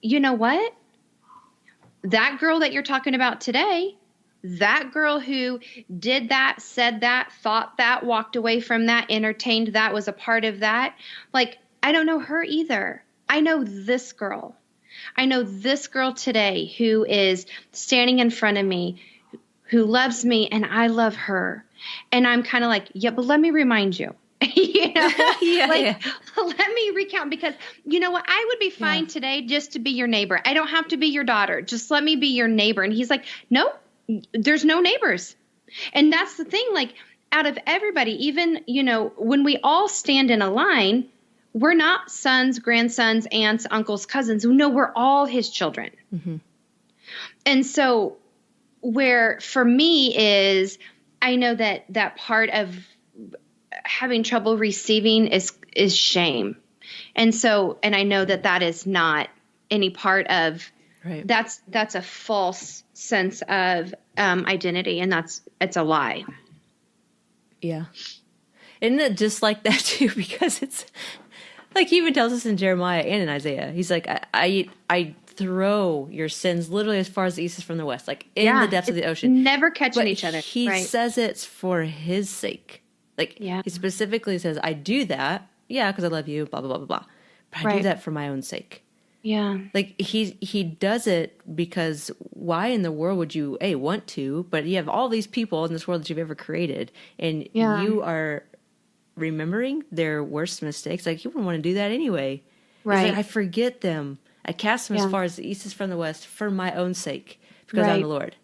you know what? That girl that you're talking about today, that girl who did that, said that, thought that, walked away from that, entertained that, was a part of that. Like, I don't know her either. I know this girl. I know this girl today who is standing in front of me, who loves me, and I love her. And I'm kind of like, yeah, but let me remind you. Let me recount, because you know what? I would be fine today just to be your neighbor. I don't have to be your daughter. Just let me be your neighbor. And he's like, no, there's no neighbors. And that's the thing, like out of everybody, even, when we all stand in a line, we're not sons, grandsons, aunts, uncles, cousins. No, we're all his children. Mm-hmm. And so where for me is, I know that part of having trouble receiving is shame. And I know that is not any part of, right. That's a false sense of identity, and it's a lie. Yeah. Isn't it just like that too? Because it's like he even tells us in Jeremiah and in Isaiah. He's like, I throw your sins literally as far as the east is from the west, like in the depths of the ocean. Never catching each other. He says it's for his sake. Like he specifically says, I do that, because I love you, blah, blah, blah, blah, blah. But I do that for my own sake. Yeah. Like he does it because why in the world would you want to, but you have all these people in this world that you've ever created, and you are remembering their worst mistakes. Like you wouldn't want to do that anyway. Right. Like, I forget them. I cast them as far as the east is from the west for my own sake, because I'm the Lord.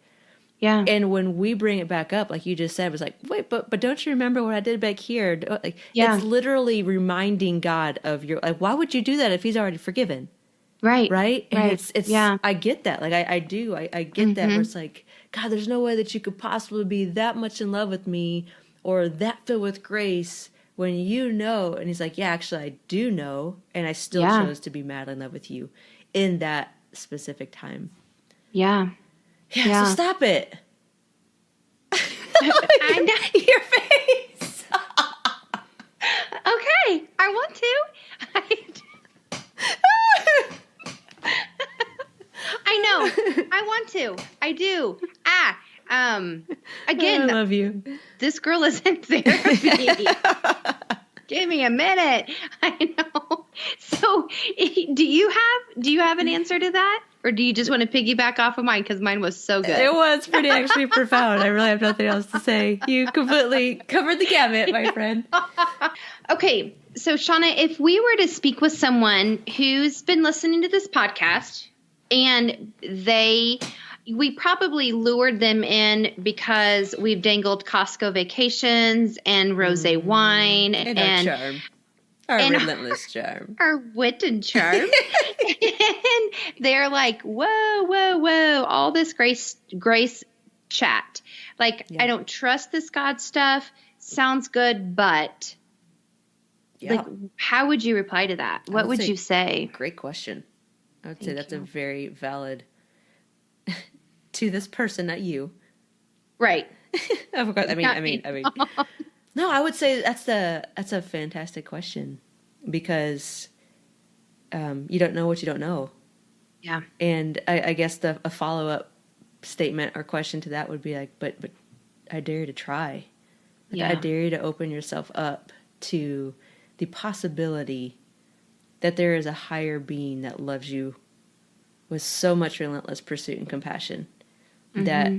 Yeah. And when we bring it back up, like you just said, it was like, wait, but don't you remember what I did back here? Like, it's literally reminding God of your, like, why would you do that if he's already forgiven? Right. Right. And it's I get that. Like I do. I get that where it's like, God, there's no way that you could possibly be that much in love with me or that filled with grace when you know. And he's like, yeah, actually I do know. And I still chose to be madly in love with you in that specific time. Yeah. Yeah. So stop it. I know. Your face. Okay. I want to. I know. I want to. I do. Again. I love you. This girl is in therapy. Give me a minute. I know. So, do you have an answer to that? Or do you just want to piggyback off of mine? Because mine was so good. It was pretty actually profound. I really have nothing else to say. You completely covered the gamut, my friend. Okay. So, Shauna, if we were to speak with someone who's been listening to this podcast and we probably lured them in because we've dangled Costco vacations and rosé wine and our charm. Our relentless charm. Our wit and charm. And they're like, whoa, whoa, whoa, all this grace chat. Like, I don't trust this God stuff. Sounds good, but like, how would you reply to that? What would you say? Great question. I would say that's a very valid to this person, not you. Right. Of course. I mean. No, I would say that's a fantastic question because you don't know what you don't know. Yeah. And I guess a follow-up statement or question to that would be like, but I dare you to try. Like, I dare you to open yourself up to the possibility that there is a higher being that loves you with so much relentless pursuit and compassion that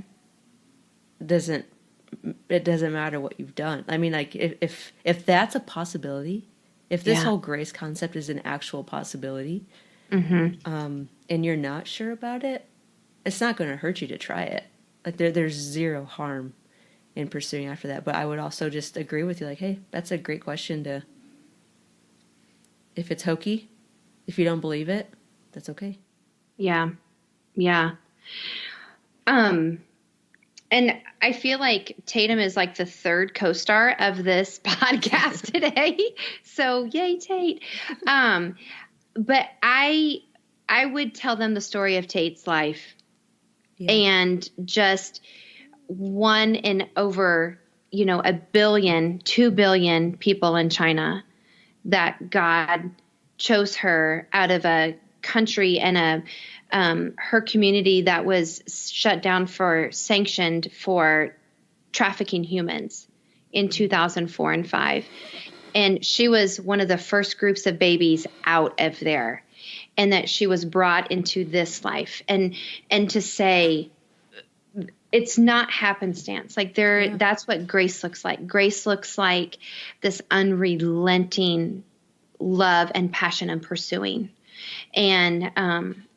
it doesn't matter what you've done. I mean, like if that's a possibility, if this whole grace concept is an actual possibility, and you're not sure about it, it's not going to hurt you to try it. Like there's zero harm in pursuing after that. But I would also just agree with you, like, hey, that's a great question to. If it's hokey, if you don't believe it, that's okay. Yeah. Yeah. And I feel like Tatum is like the third co-star of this podcast today. So yay, Tate. But I would tell them the story of Tate's life and just one in over, 1 billion, 2 billion people in China that God chose her out of a country and her community that was shut down sanctioned for trafficking humans in 2004 and 5. And she was one of the first groups of babies out of there, and that she was brought into this life and to say it's not happenstance. Like that's what grace looks like. Grace looks like this unrelenting love and passion and pursuing. And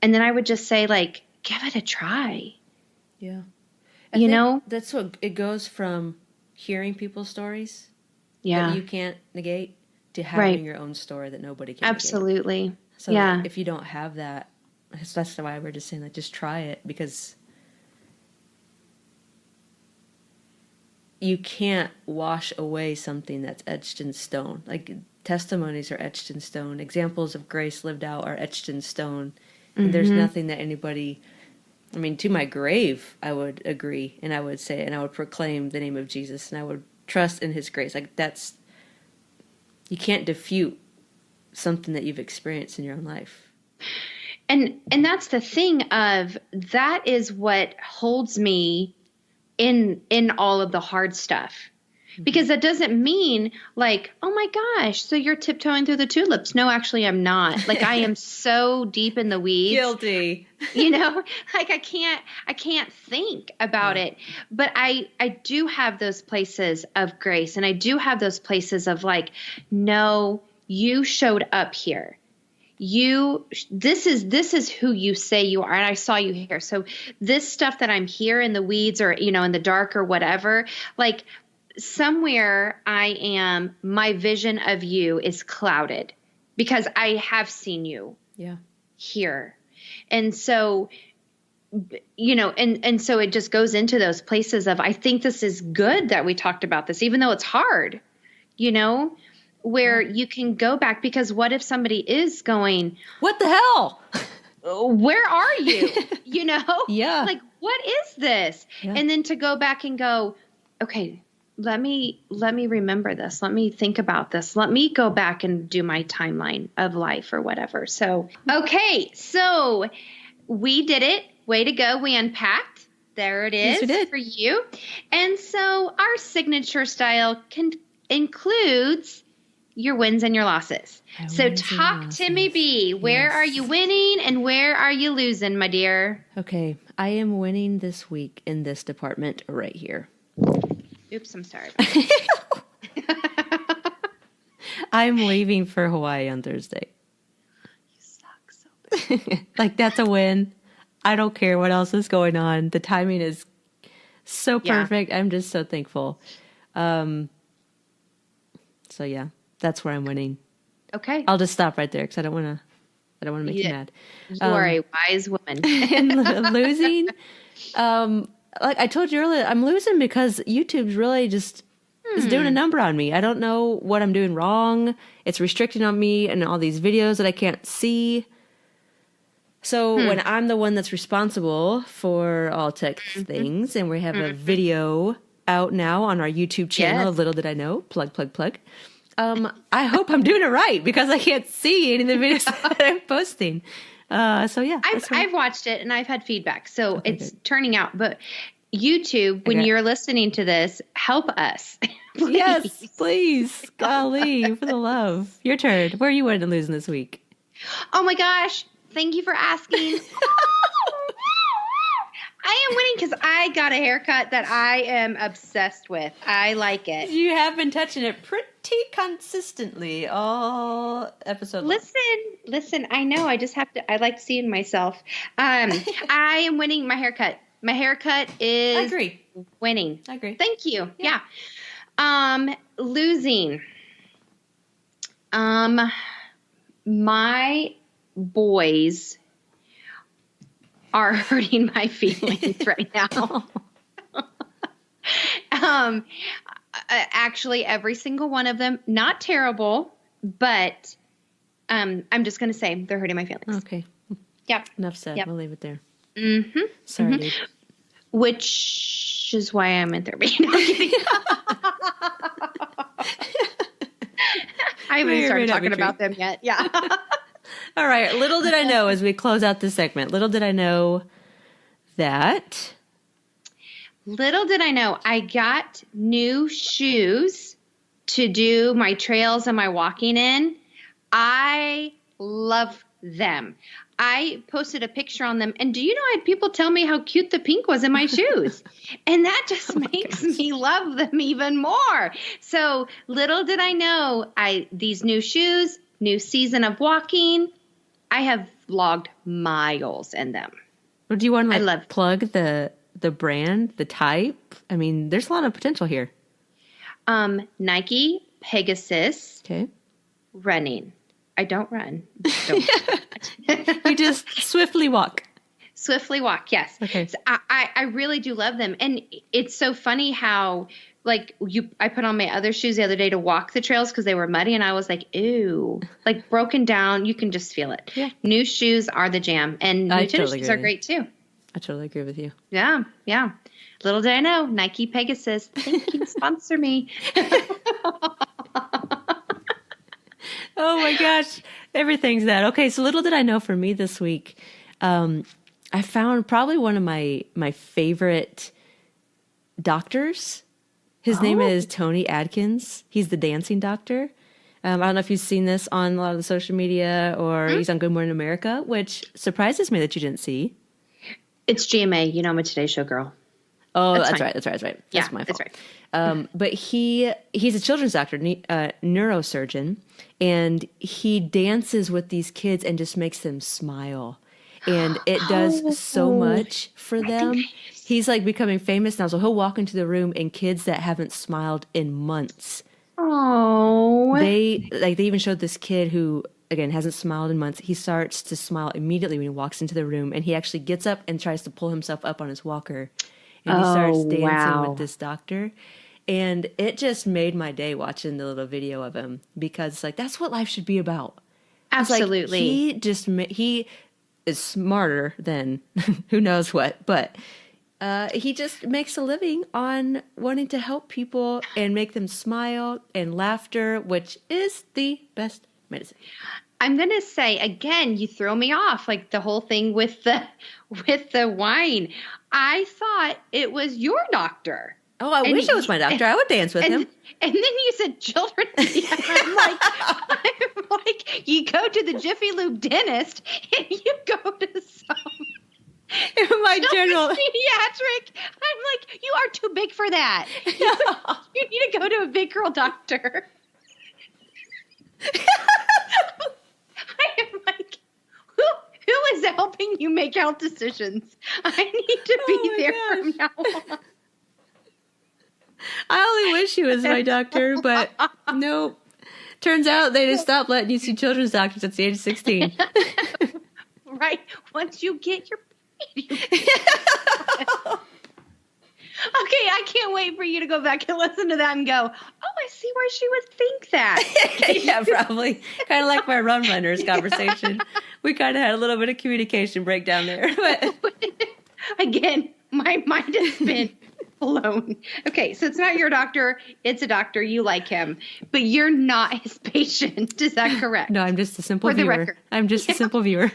then I would just say, like, give it a try. Yeah. I think that's what it goes from hearing people's stories that you can't negate to having your own story that nobody can Absolutely. negate. So like, if you don't have that, that's why we're just saying, like, just try it, because you can't wash away something that's etched in stone. Like testimonies are etched in stone. Examples of grace lived out are etched in stone. And there's nothing that anybody, I mean, to my grave, I would agree and I would say, and I would proclaim the name of Jesus and I would trust in his grace. Like that's, you can't defute something that you've experienced in your own life. And that's the thing of, that is what holds me in all of the hard stuff. Because that doesn't mean like, oh my gosh, so you're tiptoeing through the tulips. No, actually I'm not. Like I am so deep in the weeds. Guilty. You know, like I can't think about it. But I do have those places of grace, and I do have those places of like, no, you showed up here. This is who you say you are. And I saw you here. So this stuff that I'm here in the weeds or, you know, in the dark or whatever, like somewhere my vision of you is clouded because I have seen you here. And so, you know, and so it just goes into those places of, I think this is good that we talked about this, even though it's hard, you know, where you can go back, because what if somebody is going, what the hell? Where are you? You know? Yeah. Like, what is this? Yeah. And then to go back and go, okay, let me remember this. Let me think about this. Let me go back and do my timeline of life or whatever. So, okay. So we did it. Way to go. We unpacked. There it is. Yes, we did. For you. And so our signature style includes your wins and your losses. So talk to me, B. Where are you winning and where are you losing, my dear? Okay. I am winning this week in this department right here. Oops, I'm sorry. I'm leaving for Hawaii on Thursday. You suck so bad. Like, that's a win. I don't care what else is going on. The timing is so perfect. I'm just so thankful. So, yeah, that's where I'm winning. Okay. I'll just stop right there because I don't want to make you mad. You are a wise woman. And losing, like I told you earlier, I'm losing because YouTube's really just is doing a number on me. I don't know what I'm doing wrong. It's restricting on me and all these videos that I can't see. So when I'm the one that's responsible for all tech things, and we have a video out now on our YouTube channel, Little Did I Know, plug. I hope I'm doing it right because I can't see any of the videos that I'm posting. So yeah, I've watched it and I've had feedback, so it's turning out. But YouTube, when you're listening to this, help us. Please. Yes, please. Golly, for the love. Your turn. Where are you winning and losing this week? Oh my gosh. Thank you for asking. I am winning because I got a haircut that I am obsessed with. I like it. You have been touching it pretty consistently all episode. Listen, I know. I just have to, I like seeing myself. I am winning my haircut. My haircut is I agree. Winning. I agree. Thank you. Yeah. Losing. My boys are hurting my feelings right now. Actually, every single one of them, not terrible, but I'm just going to say they're hurting my feelings. Okay. Yep. Enough said. Yep. We'll leave it there. Mm-hmm. Sorry, dude. Which is why I'm in therapy. No, I'm kidding. I haven't even started talking about them yet. Yeah. All right. Little did I know as we close out this segment. Little did I know that. Little did I know I got new shoes to do my trails and my walking in. I love them. I posted a picture on them, and do you know I had people tell me how cute the pink was in my shoes? And that just makes me love them even more. So little did I know, these new shoes, new season of walking, I have logged miles in them. Well, do you want to plug the brand, the type? I mean, there's a lot of potential here. Nike, Pegasus, running. I don't run. You just swiftly walk. Swiftly walk, yes. Okay. So I really do love them. And it's so funny how, I put on my other shoes the other day to walk the trails because they were muddy, and I was like, ew, like broken down. You can just feel it. Yeah. New shoes are the jam, and new tennis shoes are great too. I totally agree with you. Yeah, yeah. Little did I know, Nike Pegasus, thank you, sponsor me. Oh my gosh, everything's that. Okay, so little did I know for me this week, I found probably one of my favorite doctors. His name is Tony Adkins. He's the dancing doctor. I don't know if you've seen this on a lot of the social media or he's on Good Morning America, which surprises me that you didn't see. It's GMA. You know, I'm a Today Show girl. Oh, that's right. That's my fault. That's right. But he's a children's doctor, neurosurgeon, and he dances with these kids and just makes them smile. And it does so much for them. He's like becoming famous now, so he'll walk into the room and kids that haven't smiled in months. Oh, they even showed this kid who, again, hasn't smiled in months. He starts to smile immediately when he walks into the room, and he actually gets up and tries to pull himself up on his walker, and he starts dancing with this doctor. And it just made my day watching the little video of him, because it's like, that's what life should be about. Absolutely. Like, he is smarter than who knows what, but he just makes a living on wanting to help people and make them smile, and laughter, which is the best medicine. I'm going to say, again, you throw me off, like the whole thing with the wine. I thought it was your doctor. Oh, I wish it was my doctor. I would dance with him. And then you said children. I'm like, you go to the Jiffy Lube dentist and you go to some my general pediatric. I'm like, you are too big for that. You need to go to a big girl doctor. I am like, who is helping you make health decisions? I need to be there from now on. I only wish he was my doctor, but nope. Turns out they just stopped letting you see children's doctors at the age of 16. Right. Once you get your Okay, I can't wait for you to go back and listen to that and go, oh, I see why she would think that. Yeah, probably. Kind of like my runners conversation. We kind of had a little bit of communication breakdown there. But again, my mind has been blown. Okay, so it's not your doctor. It's a doctor. You like him. But you're not his patient. Is that correct? No, I'm just a simple viewer. I'm just a simple viewer.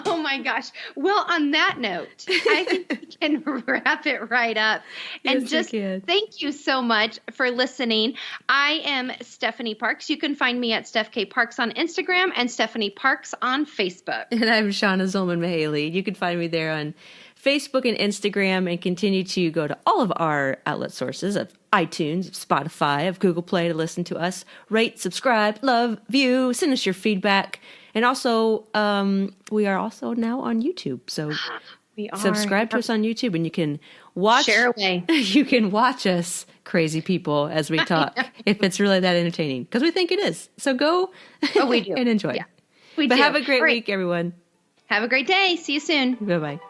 Oh my gosh. Well, on that note, I think we can wrap it right up. And yes, just thank you so much for listening. I am Stephanie Parks. You can find me at Steph K. Parks on Instagram and Stephanie Parks on Facebook. And I'm Shauna Zolman-Mahaley. You can find me there on Facebook and Instagram, and continue to go to all of our outlet sources of iTunes, of Spotify, of Google Play to listen to us. Rate, subscribe, love, view, send us your feedback. And also, we are also now on YouTube. So subscribe to us on YouTube, and you can watch. Share away. You can watch us, crazy people, as we talk, if it's really that entertaining, because we think it is. So go we do. and enjoy. Yeah, we but do. Have a great week, everyone. Have a great day. See you soon. Bye-bye.